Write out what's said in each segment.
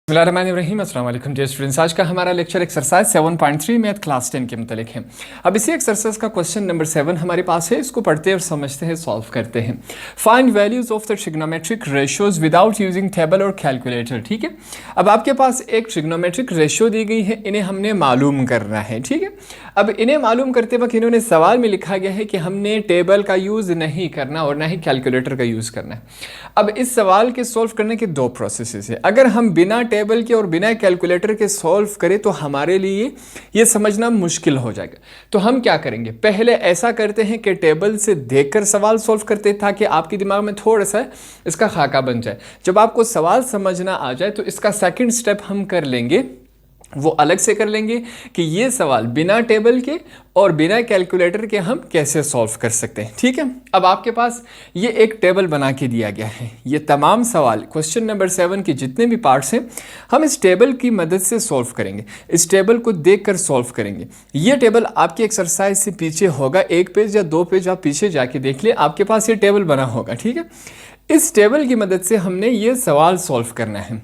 बिस्मिल्लाहिर्रहमानिर्रहीम। अस्सलाम वालेकुम डियर स्टूडेंट्स। आज का हमारा लेक्चर एक्सरसाइज 7.3 मैथ क्लास 10 के मतलब है। अब इसी एक्सरसाइज का क्वेश्चन नंबर 7 हमारे पास है। इसको पढ़ते और समझते हैं, सॉल्व करते हैं। Find values of the trigonometric ratios without using table और कैलकुलेटर। ठीक है, अब आपके पास एक ट्रिग्नोमेट्रिक रेशियो दी गई है, इन्हें हमने मालूम करना है। ठीक है, अब इन्हें मालूम करते वक्त इन्होंने सवाल में लिखा गया है कि हमने टेबल का यूज़ नहीं करना और ना ही कैलकुलेटर का यूज़ करना है। अब इस सवाल के सॉल्व करने के दो प्रोसेसेस है। अगर हम बिना टेबल के और बिना कैलकुलेटर के सॉल्व करें तो हमारे लिए ये समझना मुश्किल हो जाएगा। तो हम क्या करेंगे, पहले ऐसा करते हैं कि टेबल से देखकर सवाल सॉल्व करते हैं ताकि आपके दिमाग में थोड़ा सा इसका खाका बन जाए। जब आपको सवाल समझना आ जाए तो इसका सेकंड स्टेप हम कर लेंगे, वो अलग से कर लेंगे कि ये सवाल बिना टेबल के और बिना कैलकुलेटर के हम कैसे सॉल्व कर सकते हैं। ठीक है, अब आपके पास ये एक टेबल बना के दिया गया है। ये तमाम सवाल क्वेश्चन नंबर 7 के जितने भी पार्ट्स हैं हम इस टेबल की मदद से सॉल्व करेंगे। इस टेबल को देखकर सॉल्व करेंगे। ये टेबल आपकी एक्सरसाइज से पीछे होगा, एक पेज या दो पेज आप पीछे जाके देख ले, आपके पास ये टेबल बना होगा। ठीक है, इस टेबल की मदद से हमने ये सवाल सॉल्व करना है।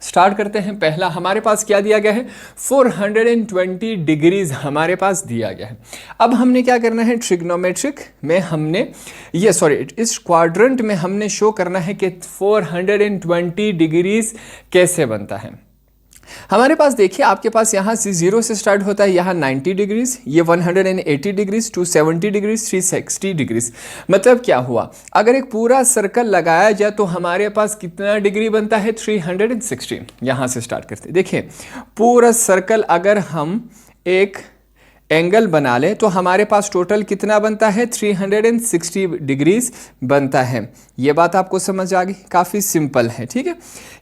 स्टार्ट करते हैं। पहला हमारे पास क्या दिया गया है, 420 डिग्रीज हमारे पास दिया गया है। अब हमने क्या करना है, ट्रिग्नोमेट्रिक में हमने इस क्वाड्रेंट में हमने शो करना है कि 420 डिग्रीज कैसे बनता है। हमारे पास देखिए, आपके पास यहाँ से 0 से स्टार्ट होता है, यहाँ 90 डिग्रीज, ये 180 डिग्रीज, 270 डिग्रीज, 360 डिग्रीज। मतलब क्या हुआ, अगर एक पूरा सर्कल लगाया जाए तो हमारे पास कितना डिग्री बनता है, 360। यहाँ से स्टार्ट करते हैं। देखिए, पूरा सर्कल अगर हम एक एंगल बना लें तो हमारे पास टोटल कितना बनता है, 360 डिग्रीज बनता है। ये बात आपको समझ आ गई, काफ़ी सिंपल है। ठीक है,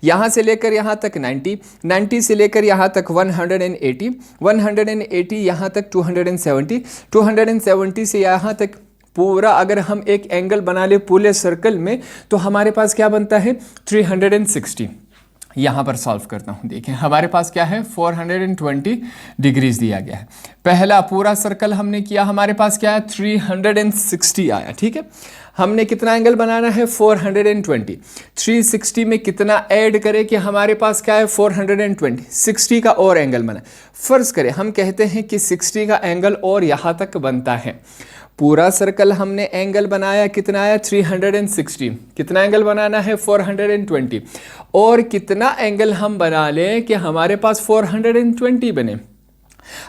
यहाँ से लेकर यहाँ तक 90, 90 से लेकर यहाँ तक 180, 180 यहाँ तक 270, 270 से यहाँ तक पूरा अगर हम एक एंगल बना ले पूरे सर्कल में तो हमारे पास क्या बनता है, 360। यहाँ पर सॉल्व करता हूँ। देखें, हमारे पास क्या है, 420 डिग्रीज दिया गया है। पहला पूरा सर्कल हमने किया, हमारे पास क्या है, 360 आया। ठीक है, हमने कितना एंगल बनाना है, 420। 360 में कितना ऐड करें कि हमारे पास क्या है, 420, 60 का और एंगल बना। फर्ज करें हम कहते हैं कि 60 का एंगल और यहाँ तक बनता है। पूरा सर्कल हमने एंगल बनाया, कितना आया, 360। कितना एंगल बनाना है, 420। और कितना एंगल हम बना लें कि हमारे पास 420 बने।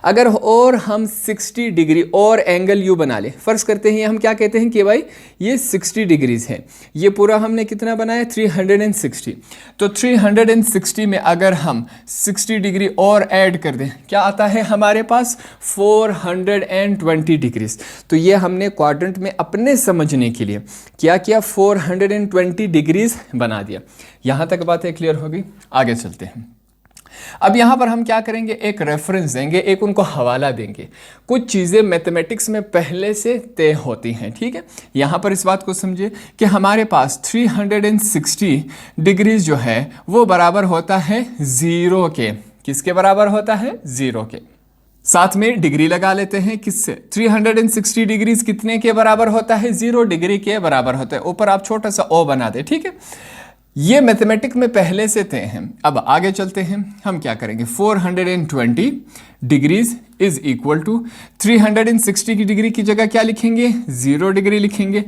अगर और हम 60 डिग्री और एंगल यू बना ले, फर्ज करते हैं हम क्या कहते हैं कि भाई ये 60 डिग्रीज है। ये पूरा हमने कितना बनाया, 360। तो 360 में अगर हम 60 डिग्री और ऐड कर दें, क्या आता है हमारे पास, 420 डिग्रीज। तो ये हमने क्वाड्रेंट में अपने समझने के लिए क्या किया, 420 डिग्रीज बना दिया। यहाँ तक बातें क्लियर हो गई, आगे चलते हैं। अब यहाँ पर हम क्या करेंगे, एक रेफरेंस देंगे, एक उनको हवाला देंगे। कुछ चीज़ें मैथमेटिक्स में पहले से तय होती हैं। ठीक है, यहाँ पर इस बात को समझिए कि हमारे पास 360 डिग्रीज जो है वो बराबर होता है 0 के। किसके बराबर होता है, 0 के। साथ में डिग्री लगा लेते हैं, किससे, 360 डिग्रीज कितने के बराबर होता है, 0 डिग्री के बराबर होता है। ऊपर आप छोटा सा ओ बना दे। ठीक है, ये मैथमेटिक्स में पहले से तय हैं। अब आगे चलते हैं, हम क्या करेंगे, 420 डिग्रीज इज इक्वल टू 360 की डिग्री की जगह क्या लिखेंगे, 0 डिग्री लिखेंगे।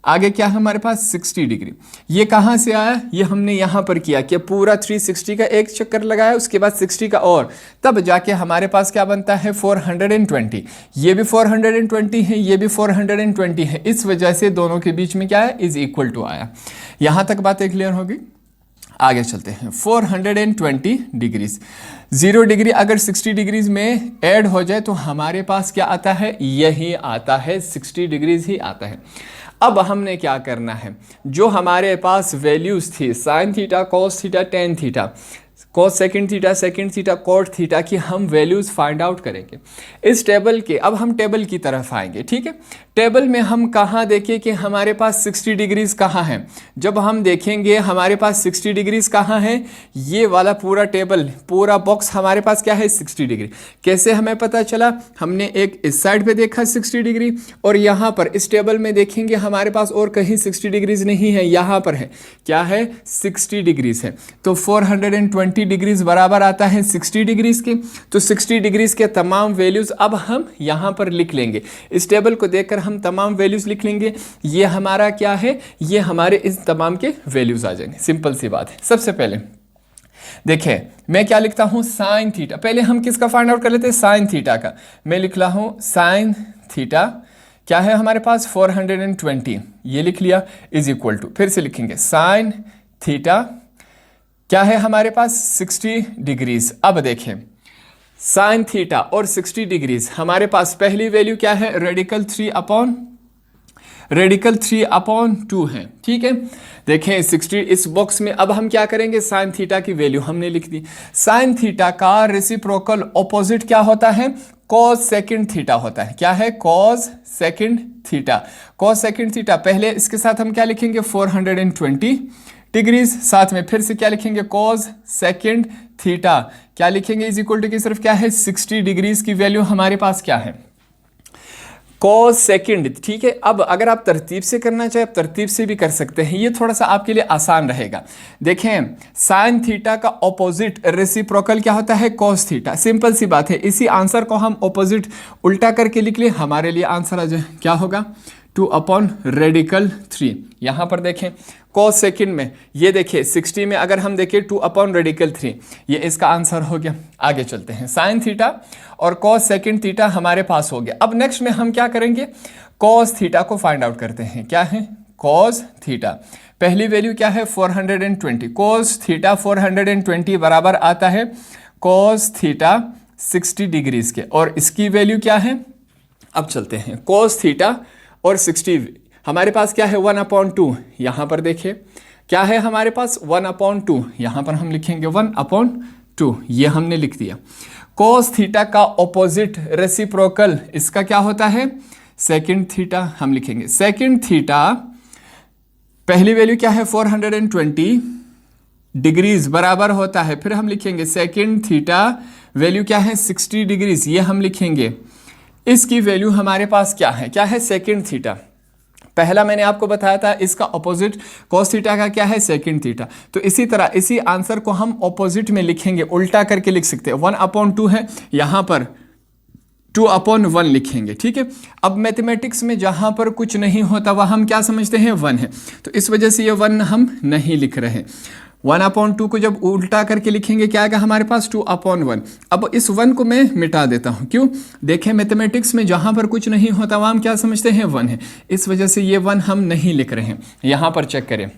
आगे क्या है हमारे पास, 60 डिग्री। ये कहाँ से आया, ये हमने यहाँ पर किया कि पूरा 360 का एक चक्कर लगाया, उसके बाद 60 का और, तब जाके हमारे पास क्या बनता है, 420। ये भी 420 है, ये भी 420 है। इस वजह से दोनों के बीच में क्या है, इज इक्वल टू आया। यहाँ तक बातें क्लियर होगी, आगे चलते हैं। 420 डिग्रीज, 0 डिग्री अगर 60 डिग्रीज में ऐड हो जाए तो हमारे पास क्या आता है, यही आता है, 60 डिग्रीज ही आता है। अब हमने क्या करना है, जो हमारे पास वैल्यूज थी, sine theta, cos theta, tan theta, cos second theta, cot theta की हम वैल्यूज फाइंड आउट करेंगे इस टेबल के। अब हम टेबल की तरफ आएंगे। ठीक है, टेबल में हम कहाँ देखें कि हमारे पास 60 डिग्रीज कहाँ है। जब हम देखेंगे हमारे पास 60 डिग्रीज कहाँ है, ये वाला पूरा टेबल, पूरा बॉक्स हमारे पास क्या है 60 डिग्री। कैसे हमें पता चला, हमने एक इस साइड पे देखा 60 डिग्री और यहाँ पर इस टेबल में देखेंगे हमारे पास और कहीं 60 डिग्रीज नहीं है, यहाँ पर है, क्या है 60 डिग्रीज है। तो 420 डिग्रीज बराबर आता है 60 डिग्रीज के। तो 60 डिग्रीज के तमाम वैल्यूज अब हम यहाँ पर लिख लेंगे, इस टेबल को देखकर हम तमाम वैल्यूज लिख लेंगे। ये हमारा क्या है, ये हमारे इस तमाम के वैल्यूज आ जाएंगे। सिंपल सी बात है। सबसे पहले देखिए मैं क्या लिखता हूं, साइन थीटा। पहले हम किसका फाइंड आउट कर लेते हैं, साइन थीटा का। मैं लिख रहा हूं साइन थीटा क्या है हमारे पास 420, ये लिख लिया, इज इक्वल टू, फिर से लिखेंगे साइन थीटा क्या है हमारे पास 60 डिग्रीज। अब देखें साइन थीटा और 60 डिग्रीज हमारे पास पहली वैल्यू क्या है, रेडिकल 3/2 है। ठीक है, देखें 60 इस बॉक्स में। अब हम क्या करेंगे, साइन थीटा की वैल्यू हमने लिख दी। साइन थीटा का रेसिप्रोकल ऑपोजिट क्या होता है, कॉस सेकंड थीटा होता है। क्या है, cos second theta. Cos second theta पहले इसके साथ हम क्या लिखेंगे 420 डिग्रीज, साथ में फिर से क्या लिखेंगे कॉस सेकंड थीटा क्या लिखेंगे इज इक्वल टू की सिर्फ क्या है 60 डिग्रीज की वैल्यू हमारे पास क्या है कॉस सेकंड। ठीक है, अब अगर आप तरतीब से करना चाहे आप तरतीब से भी कर सकते हैं, ये थोड़ा सा आपके लिए आसान रहेगा। देखें साइन थीटा का ऑपोजिट रेसिप्रोकल क्या होता है, कॉस थीटा। सिंपल सी बात है, इसी आंसर को हम ऑपोजिट उल्टा करके लिख ले, हमारे लिए आंसर आ जाए क्या होगा 2/3। यहां पर देखें कॉस सेकंड में, ये देखिए 60 में अगर हम देखें 2/3, ये इसका आंसर हो गया। आगे चलते हैं, साइन थीटा और कॉस सेकंड थीटा हमारे पास हो गया। अब नेक्स्ट में हम क्या करेंगे, कॉस थीटा को फाइंड आउट करते हैं। क्या है, कॉस थीटा पहली वैल्यू क्या है 420, कॉस थीटा 420 बराबर आता है कॉस थीटा 60 डिग्रीज के, और इसकी वैल्यू क्या है। अब चलते हैं, कॉस थीटा और 60 हमारे पास क्या है 1/2। यहां पर देखिए क्या है हमारे पास 1/2, यहां पर हम लिखेंगे 1/2, ये हमने लिख दिया। कॉस थीटा का ऑपोजिट रेसिप्रोकल इसका क्या होता है सेकंड थीटा, हम लिखेंगे सेकंड थीटा पहली वैल्यू क्या है 420 डिग्रीज बराबर होता है, फिर हम लिखेंगे सेकंड थीटा वैल्यू क्या है 60 डिग्रीज, ये हम लिखेंगे। इसकी वैल्यू हमारे पास क्या है सेकंड थीटा। पहला मैंने आपको बताया था इसका ऑपोजिट कॉस थीटा का क्या है सेकंड थीटा। तो इसी तरह इसी आंसर को हम ऑपोजिट में लिखेंगे, उल्टा करके लिख सकते हैं। 1/2 है, यहां पर 2/1 लिखेंगे। ठीक है, अब मैथमेटिक्स में जहां पर कुछ नहीं होता वह हम क्या समझते हैं 1 है, तो इस वजह से ये 1 हम नहीं लिख रहे। 1/2 को जब उल्टा करके लिखेंगे क्या आएगा हमारे पास 2/1। अब इस 1 को मैं मिटा देता हूं, क्यों, देखें मैथमेटिक्स में जहां पर कुछ नहीं होता वहां हम क्या समझते हैं 1 है, इस वजह से ये 1 हम नहीं लिख रहे हैं। यहां पर चेक करें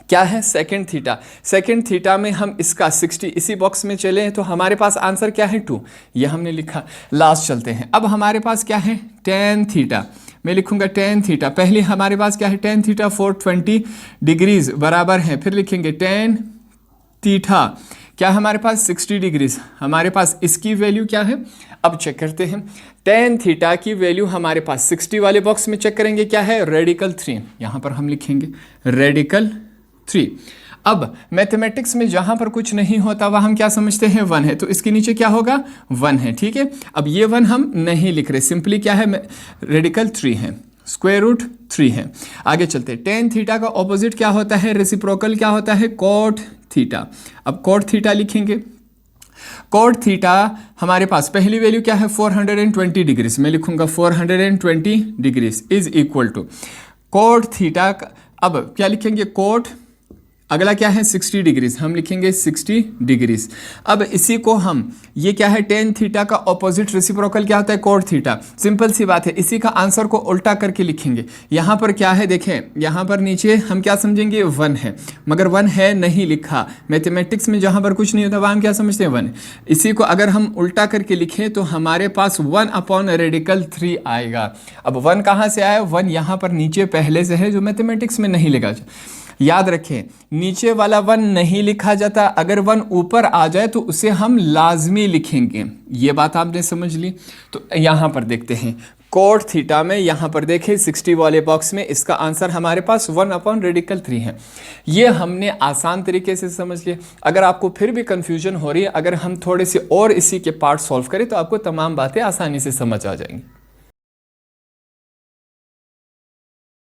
क्या है सेकंड थीटा। सेकंड थीटा में हम इसका 60 इसी बॉक्स में चले तो हमारे पास आंसर क्या है 2, ये हमने लिखा। लास्ट चलते हैं, अब हमारे पास क्या है tan थीटा, मैं लिखूंगा tan थीटा। पहले हमारे पास क्या है tan थीटा 420 डिग्रीज बराबर है, फिर लिखेंगे tan थीटा क्या हमारे पास 60 डिग्रीज, हमारे पास इसकी वैल्यू क्या है। अब चेक करते हैं, tan थीटा की वैल्यू हमारे पास 60 वाले बॉक्स में चेक करेंगे क्या है रेडिकल 3, यहां पर हम लिखेंगे रेडिकल 3। अब मैथमेटिक्स में जहां पर कुछ नहीं होता वह हम क्या समझते हैं 1 है, तो इसके नीचे क्या होगा 1 है। ठीक है, अब ये 1 हम नहीं लिख रहे, सिंपली क्या है रेडिकल 3 है, स्क्वायर रूट 3 है। आगे चलते हैं, tan थीटा का ऑपोजिट क्या होता है, रेसिप्रोकल क्या होता है cot थीटा। अब cot थीटा लिखेंगे, cot थीटा हमारे पास पहली वैल्यू क्या है 420 डिग्रीज, मैं लिखूंगा 420 degrees is equal to cot theta. अब क्या लिखेंगे cot, अगला क्या है 60 डिग्रीज, हम लिखेंगे 60 डिग्रीज। अब इसी को हम, ये क्या है tan थीटा का ऑपोजिट रेसिप्रोकल क्या होता है cot थीटा। सिंपल सी बात है, इसी का आंसर को उल्टा करके लिखेंगे। यहाँ पर क्या है देखें, यहाँ पर नीचे हम क्या समझेंगे 1 है, मगर 1 है नहीं लिखा। मैथमेटिक्स में जहाँ पर कुछ नहीं होता वहाँ हम क्या समझते हैं 1। इसी को अगर हम उल्टा करके लिखें तो हमारे पास 1/3 आएगा। अब 1 कहाँ से आया, 1 यहाँ पर नीचे पहले से है जो मैथमेटिक्स में नहीं लिखा। याद रखें नीचे वाला 1 नहीं लिखा जाता, अगर 1 ऊपर आ जाए तो उसे हम लाजमी लिखेंगे। ये बात आपने समझ ली। तो यहाँ पर देखते हैं कोट थीटा में यहाँ पर देखें 60 वाले बॉक्स में इसका आंसर हमारे पास 1/रेडिकल 3 है। ये हमने आसान तरीके से समझ लिया। अगर आपको फिर भी कंफ्यूजन हो रही है, अगर हम थोड़े से और इसी के पार्ट सॉल्व करें तो आपको तमाम बातें आसानी से समझ आ जाएंगी।